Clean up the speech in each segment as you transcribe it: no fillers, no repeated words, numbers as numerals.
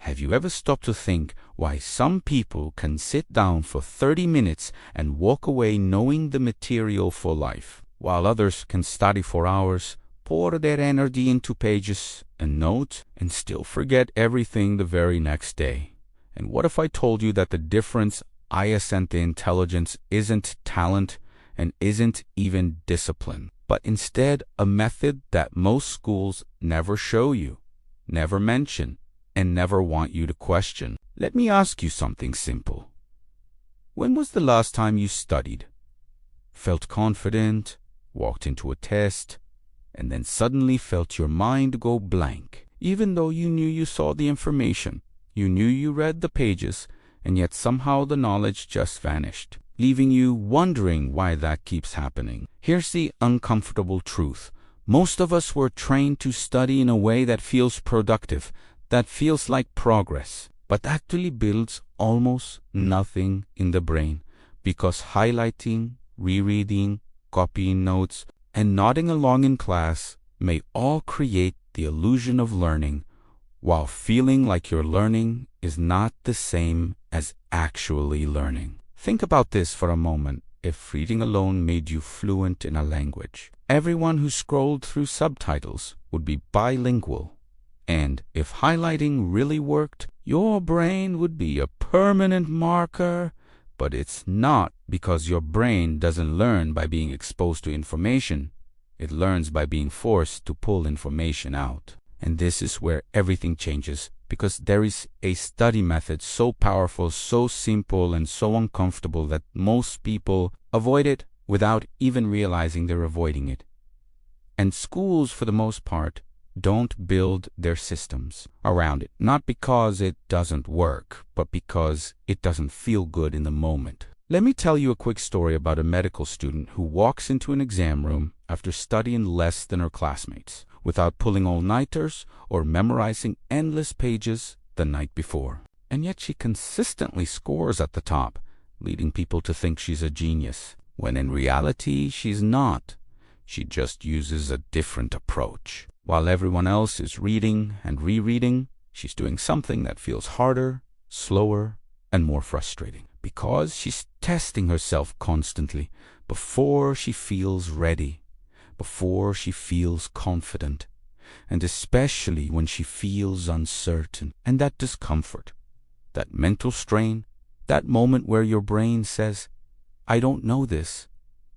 Have you ever stopped to think why some people can sit down for 30 minutes and walk away knowing the material for life, while others can study for hours, pour their energy into pages and notes, and still forget everything the very next day? And what if I told you that the difference lies in intelligence isn't talent and isn't even discipline, but instead a method that most schools never show you, never mention, and never want you to question? Let me ask you something simple. When was the last time you studied, felt confident, walked into a test, and then suddenly felt your mind go blank, even though you knew you saw the information, you knew you read the pages, and yet somehow the knowledge just vanished, leaving you wondering why that keeps happening? Here's the uncomfortable truth. Most of us were trained to study in a way that feels productive, that feels like progress, but actually builds almost nothing in the brain, because highlighting, rereading, copying notes, and nodding along in class may all create the illusion of learning, while feeling like your learning is not the same as actually learning. Think about this for a moment. If reading alone made you fluent in a language, everyone who scrolled through subtitles would be bilingual. And if highlighting really worked, your brain would be a permanent marker. But it's not, because your brain doesn't learn by being exposed to information. It learns by being forced to pull information out. And this is where everything changes, because there is a study method so powerful, so simple, and so uncomfortable that most people avoid it without even realizing they're avoiding it. And schools, for the most part, don't build their systems around it, not because it doesn't work, but because it doesn't feel good in the moment. Let me tell you a quick story about a medical student who walks into an exam room after studying less than her classmates, without pulling all-nighters or memorizing endless pages the night before. And yet she consistently scores at the top, leading people to think she's a genius, when in reality she's not. She just uses a different approach. While everyone else is reading and rereading, she's doing something that feels harder, slower, and more frustrating, because she's testing herself constantly before she feels ready, before she feels confident, and especially when she feels uncertain. And that discomfort, that mental strain, that moment where your brain says, "I don't know this,"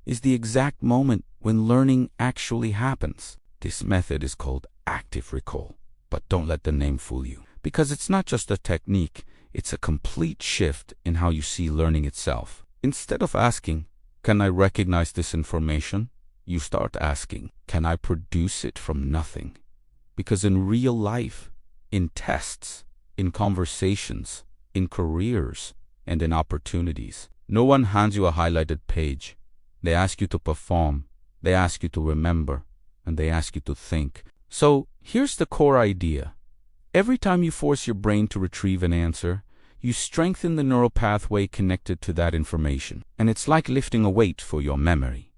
is the exact moment when learning actually happens. This method is called active recall, but don't let the name fool you, because it's not just a technique, it's a complete shift in how you see learning itself. Instead of asking, "Can I recognize this information?" you start asking, "Can I produce it from nothing?" Because in real life, in tests, in conversations, in careers, and in opportunities, no one hands you a highlighted page. They ask you to perform, they ask you to remember, and they ask you to think. So here's the core idea. Every time you force your brain to retrieve an answer, you strengthen the neural pathway connected to that information. And it's like lifting a weight for your memory,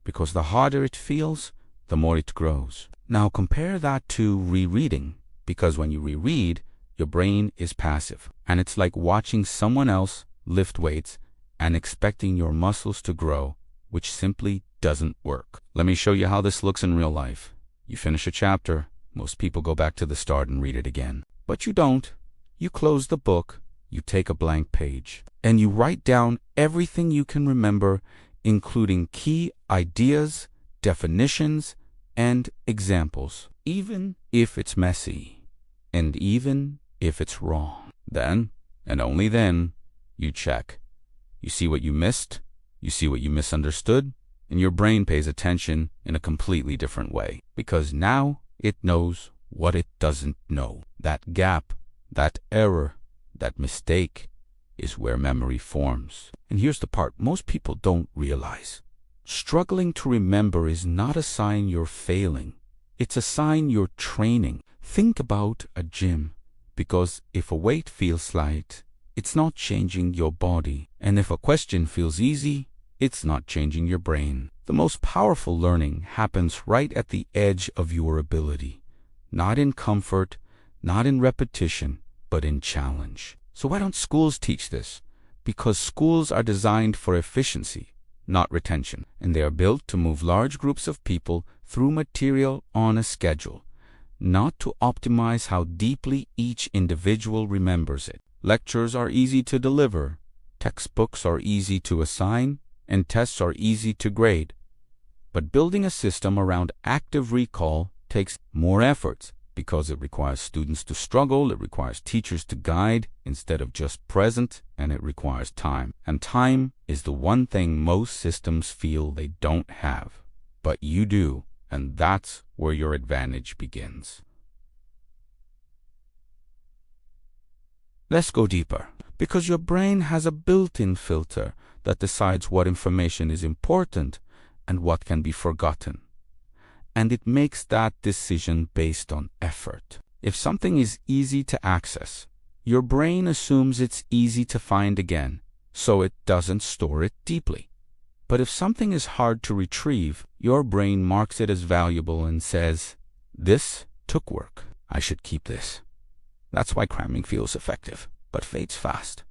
because the harder it feels, the more it grows. Now compare that to rereading, because when you reread, your brain is passive, and it's like watching someone else lift weights and expecting your muscles to grow, which simply doesn't work. Let me show you how this looks in real life. You finish a chapter, most people go back to the start and read it again. But you don't. You close the book, you take a blank page, and you write down everything you can remember, including key ideas, definitions, and examples, even if it's messy, and even if it's wrong. Then, and only then, you check. You see what you missed, you see what you misunderstood, and your brain pays attention in a completely different way, because now it knows what it doesn't know. That gap, that error, that mistake is where memory forms. And here's the part most people don't realize. Struggling to remember is not a sign you're failing. It's a sign you're training. Think about a gym, because if a weight feels light, it's not changing your body. And if a question feels easy, it's not changing your brain. The most powerful learning happens right at the edge of your ability, not in comfort, not in repetition, but in challenge. So why don't schools teach this? Because schools are designed for efficiency, not retention, and they are built to move large groups of people through material on a schedule, not to optimize how deeply each individual remembers it. Lectures are easy to deliver, textbooks are easy to assign, and tests are easy to grade. But building a system around active recall takes more effort because it requires students to struggle, it requires teachers to guide instead of just present, and it requires time. And time is the one thing most systems feel they don't have. But you do, and that's where your advantage begins. Let's go deeper, because your brain has a built-in filter that decides what information is important and what can be forgotten. And it makes that decision based on effort. If something is easy to access, your brain assumes it's easy to find again, so it doesn't store it deeply. But if something is hard to retrieve, your brain marks it as valuable and says, "This took work. I should keep this." That's why cramming feels effective, but fades fast,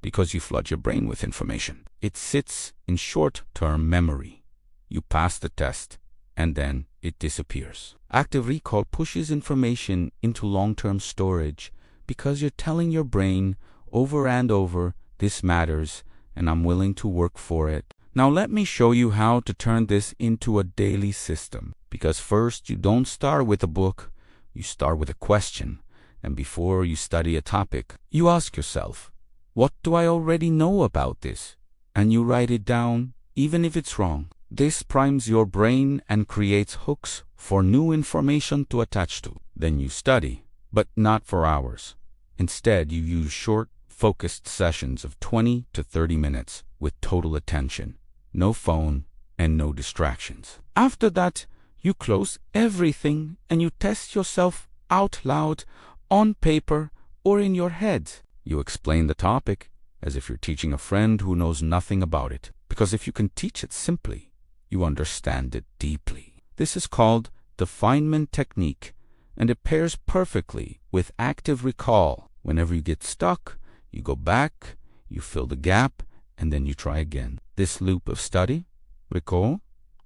because you flood your brain with information. It sits in short-term memory. You pass the test, and then it disappears. Active recall pushes information into long-term storage because you're telling your brain over and over, "This matters, and I'm willing to work for it." Now let me show you how to turn this into a daily system. Because first, you don't start with a book, you start with a question. And before you study a topic, you ask yourself, "What do I already know about this?" And you write it down, even if it's wrong. This primes your brain and creates hooks for new information to attach to. Then you study, but not for hours. Instead, you use short, focused sessions of 20 to 30 minutes with total attention, no phone, and no distractions. After that, you close everything and you test yourself out loud, on paper, or in your head. You explain the topic as if you're teaching a friend who knows nothing about it. Because if you can teach it simply, you understand it deeply. This is called the Feynman technique, and it pairs perfectly with active recall. Whenever you get stuck, you go back, you fill the gap, and then you try again. This loop of study, recall,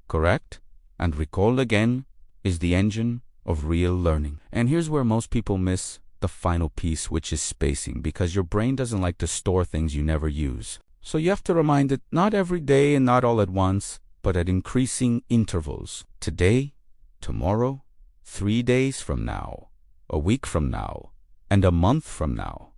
correct, and recall again is the engine of real learning. And here's where most people miss the final piece, which is spacing, because your brain doesn't like to store things you never use. So you have to remind it not every day and not all at once, but at increasing intervals. Today, tomorrow, 3 days from now, a week from now, and a month from now.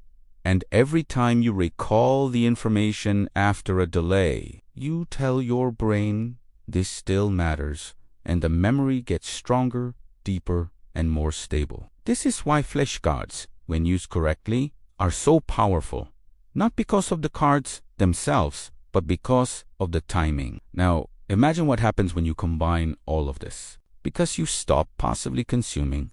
And every time you recall the information after a delay, you tell your brain this still matters, and the memory gets stronger, deeper, and more stable. This is why flashcards, when used correctly, are so powerful. Not because of the cards themselves, but because of the timing. Now, imagine what happens when you combine all of this. Because you stop passively consuming,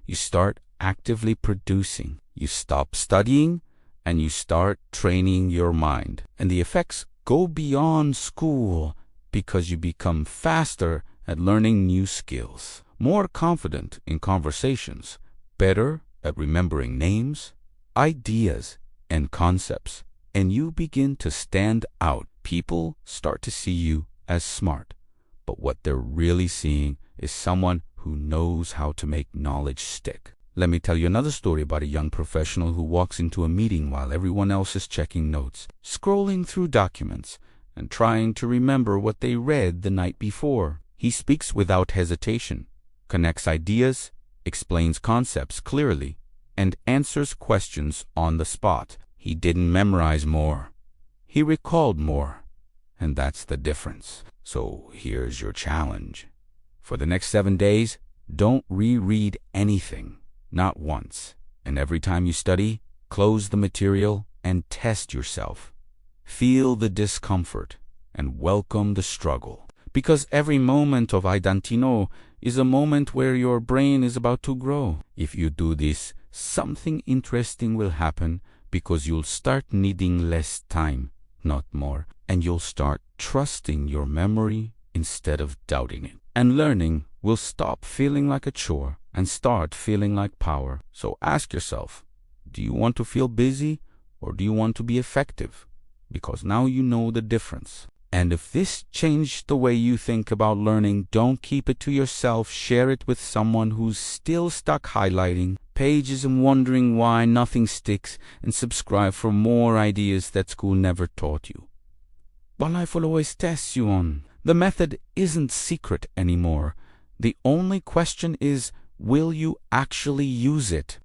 you start actively producing. You stop studying, and you start training your mind. And the effects go beyond school because you become faster at learning new skills, more confident in conversations, better at remembering names, ideas, and concepts, and you begin to stand out. People start to see you as smart, but what they're really seeing is someone who knows how to make knowledge stick. Let me tell you another story about a young professional who walks into a meeting while everyone else is checking notes, scrolling through documents, and trying to remember what they read the night before. He speaks without hesitation, connects ideas, explains concepts clearly, and answers questions on the spot. He didn't memorize more. He recalled more. And that's the difference. So here's your challenge. For the next 7 days, don't reread anything, not once. And every time you study, close the material and test yourself. Feel the discomfort and welcome the struggle. Because every moment of Aidantino is a moment where your brain is about to grow. If you do this, something interesting will happen because you'll start needing less time, not more. And you'll start trusting your memory instead of doubting it. And learning will stop feeling like a chore and start feeling like power. So ask yourself, Do you want to feel busy or do you want to be effective? Because now you know the difference. And if this changed the way you think about learning, don't keep it to yourself. Share it with someone who's still stuck highlighting pages and wondering why nothing sticks, and subscribe for more ideas that school never taught you. But life will always test you on. The method isn't secret anymore. The only question is, will you actually use it?